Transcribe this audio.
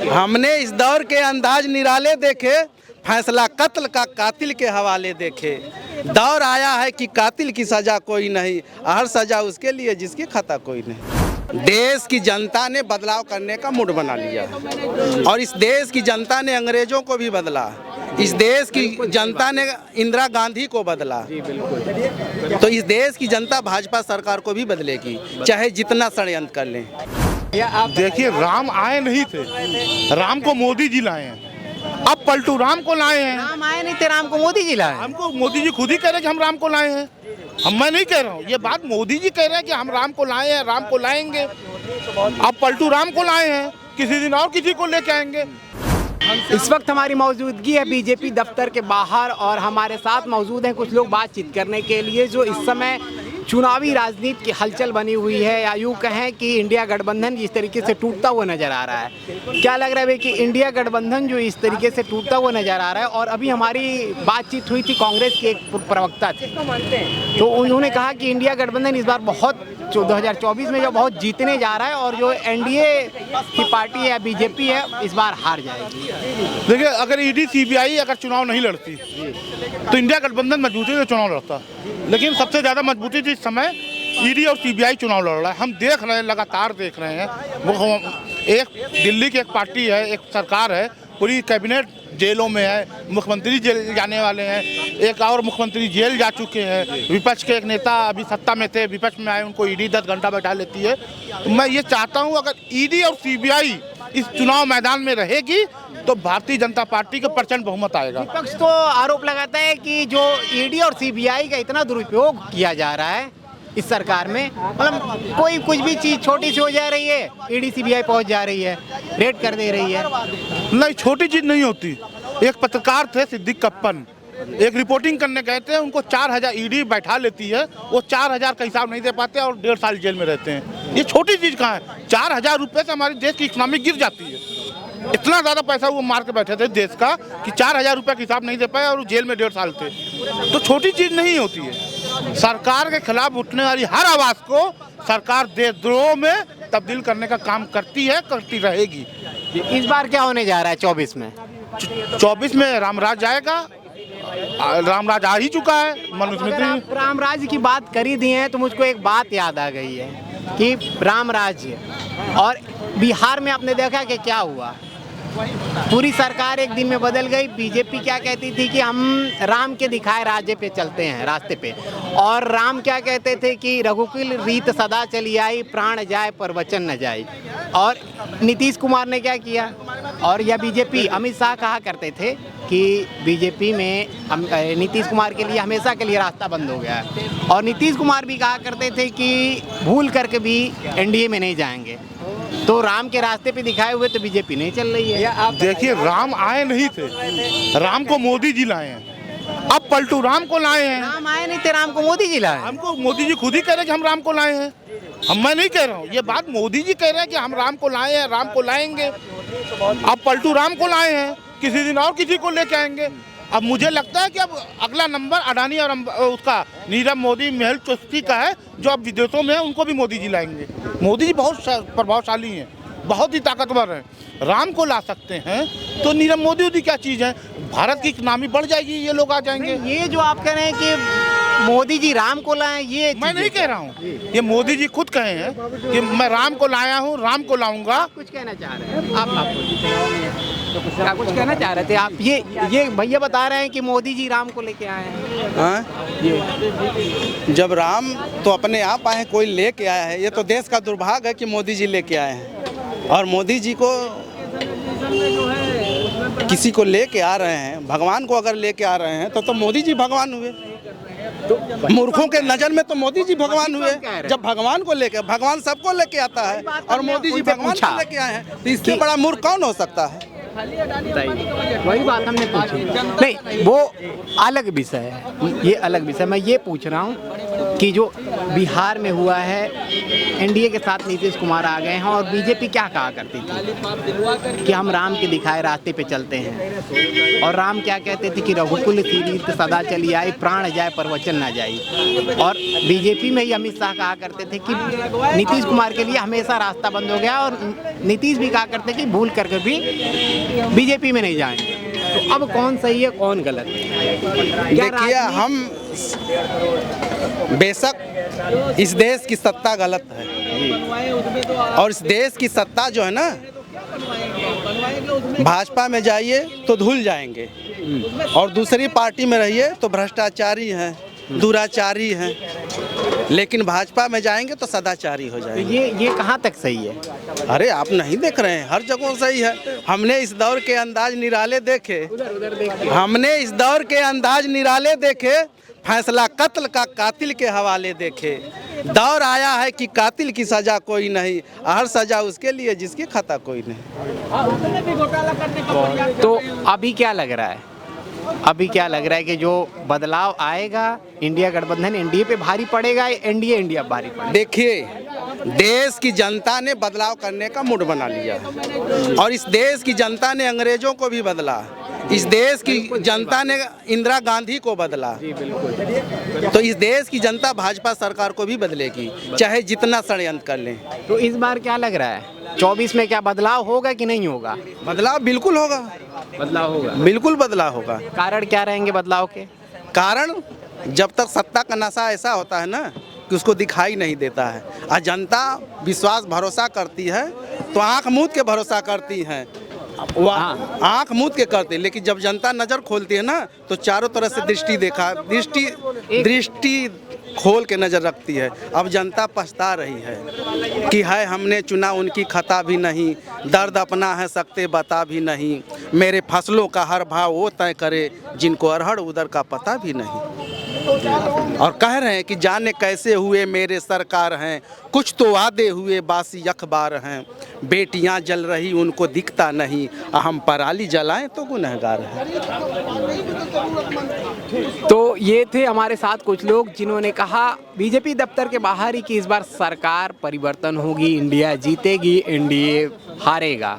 हमने इस दौर के अंदाज निराले देखे, फैसला कत्ल का कातिल के हवाले देखे। दौर आया है कि कातिल की सज़ा कोई नहीं, हर सज़ा उसके लिए जिसकी खता कोई नहीं। देश की जनता ने बदलाव करने का मूड बना लिया और इस देश की जनता ने अंग्रेज़ों को भी बदला, इस देश की जनता ने इंदिरा गांधी को बदला, तो इस देश की जनता भाजपा सरकार को भी बदलेगी, चाहे जितना षड्यंत्र कर लें। देखिए, राम आए नहीं थे, राम को मोदी जी लाए हैं। अब पलटू राम को लाए हैं। राम आए नहीं थे, राम को मोदी जी लाए। हमको मोदी जी खुद ही कह रहे हैं कि हम राम को लाए हैं। मैं नहीं कह रहा हूँ, ये बात मोदी जी कह रहे हैं कि हम राम को लाए हैं, राम को लाएंगे। अब पलटू राम को लाए हैं, किसी दिन और किसी को लेके आएंगे। इस वक्त हमारी मौजूदगी है बीजेपी दफ्तर के बाहर और हमारे साथ मौजूद हैं कुछ लोग बातचीत करने के लिए जो इस समय चुनावी राजनीति की हलचल बनी हुई है, या यूँ कहें कि इंडिया गठबंधन जिस तरीके से टूटता हुआ नज़र आ रहा है। क्या लग रहा है कि इंडिया गठबंधन जो इस तरीके से टूटता हुआ नज़र आ रहा है, और अभी हमारी बातचीत हुई थी कांग्रेस के एक प्रवक्ता थे, तो उन्होंने कहा कि इंडिया गठबंधन इस बार बहुत 2024 में जो बहुत जीतने जा रहा है और जो एनडीए की पार्टी है बीजेपी है इस बार हार जाएगी। देखिए, अगर ईडी सीबीआई अगर चुनाव नहीं लड़ती तो इंडिया गठबंधन मजबूती से चुनाव लड़ता, लेकिन सबसे ज़्यादा मजबूती इस समय ईडी और सीबीआई चुनाव लड़ रहा है। हम देख रहे हैं, लगातार देख रहे हैं। वो एक दिल्ली की एक पार्टी है, एक सरकार है, पूरी कैबिनेट जेलों में है, मुख्यमंत्री जेल जाने वाले हैं, एक और मुख्यमंत्री जेल जा चुके हैं। विपक्ष के एक नेता अभी सत्ता में थे, विपक्ष में आए, उनको ईडी 10 घंटा बैठा लेती है। तो मैं ये चाहता हूँ, अगर ईडी और सीबीआई इस चुनाव मैदान में रहेगी तो भारतीय जनता पार्टी का प्रचंड बहुमत आएगा। विपक्ष तो आरोप लगाता है कि जो ईडी और सीबीआई का इतना दुरुपयोग किया जा रहा है इस सरकार में, मतलब कोई कुछ भी चीज़ छोटी सी हो जा रही है, ईडी सीबीआई पहुंच जा रही है, रेड कर दे रही है। नहीं, छोटी चीज़ नहीं होती। एक पत्रकार थे सिद्दीक कप्पन, एक रिपोर्टिंग करने गए थे, उनको 4000 ईडी बैठा लेती है, वो 4000 का हिसाब नहीं दे पाते और 1.5 साल जेल में रहते हैं। ये छोटी चीज़ कहाँ है? 4000 रुपये से हमारे देश की इकोनॉमी गिर जाती है। इतना ज़्यादा पैसा वो मार के बैठे थे देश का कि 4000 रुपये का हिसाब नहीं दे पाए और जेल में 1.5 साल थे। तो छोटी चीज़ नहीं होती है। सरकार के खिलाफ उठने वाली हर आवाज़ को सरकार देशद्रोह में तब्दील करने का काम करती है, करती रहेगी। इस बार क्या होने जा रहा है 24 में? 24 में रामराज जाएगा। रामराज आ ही चुका है। मनुस्मृति आप रामराज की बात कर ही दी है तो मुझको एक बात याद आ गई है कि रामराज्य, और बिहार में आपने देखा कि क्या हुआ, पूरी सरकार एक दिन में बदल गई। बीजेपी क्या कहती थी कि हम राम के दिखाए राज्य पे चलते हैं, रास्ते पे, और राम क्या कहते थे कि रघुकुल रीत सदा चली आई, प्राण जाए पर वचन न जाए। और नीतीश कुमार ने क्या किया, और या बीजेपी, अमित शाह कहा करते थे कि बीजेपी में नीतीश कुमार के लिए हमेशा के लिए रास्ता बंद हो गया है, और नीतीश कुमार भी कहा करते थे कि भूल करके भी एनडीए में नहीं जाएंगे। तो राम के रास्ते पे दिखाए हुए तो बीजेपी नहीं चल रही है। देखिए, राम आए नहीं थे, राम को मोदी जी लाए हैं। अब पलटू राम को लाए हैं। राम आए नहीं थे, राम को मोदी जी लाए। हमको मोदी जी खुद ही कह रहे हैं कि हम राम को लाए हैं। मैं नहीं कह रहा हूँ, ये बात मोदी जी कह रहे हैं कि हम राम को लाए हैं, राम को लाएंगे। अब पलटू राम को लाए हैं, किसी दिन और किसी को लेके आएंगे। अब मुझे लगता है कि अब अगला नंबर अडानी और उसका नीरव मोदी, मेहुल चोकसी का है, जो अब विदेशों में है, उनको भी मोदी जी लाएंगे। मोदी जी बहुत प्रभावशाली हैं, बहुत ही ताकतवर हैं। राम को ला सकते हैं तो नीरव मोदी क्या चीज़ है? भारत की इकोनॉमी बढ़ जाएगी, ये लोग आ जाएंगे। ये जो आप कह रहे हैं कि मोदी जी राम को लाए, ये मैं नहीं कह रहा हूँ, ये मोदी जी खुद कहे हैं कि मैं राम को लाया हूँ, राम को लाऊंगा। कुछ कहना चाह रहे हैं आप क्या कुछ कहना चाह रहे थे आप? ये भैया बता रहे हैं कि मोदी जी राम को लेके आए हैं। हाँ, जब राम तो अपने आप आए, कोई लेके आया है। ये तो देश का दुर्भाग्य है कि मोदी जी लेके आए हैं, और मोदी जी को किसी को लेके आ रहे हैं। भगवान को अगर लेके आ रहे हैं तो मोदी जी भगवान हुए। तो मूर्खों के नजर में तो मोदी जी भगवान हुए। जब भगवान को लेके, भगवान सबको लेके आता है और मोदी जी भगवान को लेके आए हैं, तो इससे बड़ा मूर्ख कौन हो सकता है? वही बात हमने पूछी। नहीं, वो अलग विषय है, ये अलग विषय। मैं ये पूछ रहा हूँ कि जो बिहार में हुआ है, एनडीए के साथ नीतीश कुमार आ गए हैं और बीजेपी क्या कहा करती थी कि हम राम के दिखाए रास्ते पे चलते हैं, और राम क्या कहते थे कि रघुकुल की रीत सदा चली आई, प्राण जाए पर वचन ना जाए। और बीजेपी में ही अमित शाह कहा करते थे कि नीतीश कुमार के लिए हमेशा रास्ता बंद हो गया, और नीतीश भी कहा करते कि भूल करके भी बीजेपी में नहीं जाएंगे। तो अब कौन सही है कौन गलत है? देखिए, हम बेशक इस देश की सत्ता गलत है, और इस देश की सत्ता जो है ना, भाजपा में जाइए तो धुल जाएंगे, और दूसरी पार्टी में रहिए तो भ्रष्टाचारी हैं, दुराचारी हैं, लेकिन भाजपा में जाएंगे तो सदाचारी हो जाएंगे। ये कहाँ तक सही है? अरे आप नहीं देख रहे हैं, हर जगह सही है। हमने इस दौर के अंदाज निराले देखे, हमने इस दौर के अंदाज निराले देखे, फैसला कत्ल का कातिल के हवाले देखे। दौर आया है कि कातिल की सजा कोई नहीं, हर सजा उसके लिए जिसकी खता कोई नहीं। तो अभी क्या लग रहा है? अभी क्या लग रहा है कि जो बदलाव आएगा, इंडिया गठबंधन एनडीए पे भारी पड़ेगा, एनडीए इंडिया भारी पड़ेगा? देखिए, देश की जनता ने बदलाव करने का मूड बना लिया, और इस देश की जनता ने अंग्रेजों को भी बदला, इस देश की जनता ने इंदिरा गांधी को बदला, तो इस देश की जनता भाजपा सरकार को भी बदलेगी, चाहे जितना षड्यंत्र कर लें। तो इस बार क्या लग रहा है, 24 में क्या बदलाव होगा कि नहीं होगा? बदलाव बिल्कुल होगा, बदलाव होगा, बिल्कुल बदलाव होगा। कारण क्या रहेंगे बदलाव के? कारण, जब तक सत्ता का नशा ऐसा होता है ना कि उसको दिखाई नहीं देता है, और जनता विश्वास भरोसा करती है तो आंख मूंद के भरोसा करती है, वो आंख मूंद के करते, लेकिन जब जनता नज़र खोलती है ना तो चारों तरफ से दृष्टि खोल के नज़र रखती है। अब जनता पछता रही है कि है हमने चुना उनकी खता भी नहीं, दर्द अपना है सकते बता भी नहीं, मेरे फसलों का हर भाव वो तय करे जिनको अरहड़ उधर का पता भी नहीं। और कह रहे हैं कि जाने कैसे हुए मेरे सरकार हैं, कुछ तो वादे हुए बासी अखबार हैं, बेटियां जल रही उनको दिखता नहीं, हम पराली जलाएं तो गुनहगार हैं। तो ये थे हमारे साथ कुछ लोग जिन्होंने कहा बीजेपी दफ्तर के बाहर ही कि इस बार सरकार परिवर्तन होगी, इंडिया जीतेगी, एनडीए हारेगा।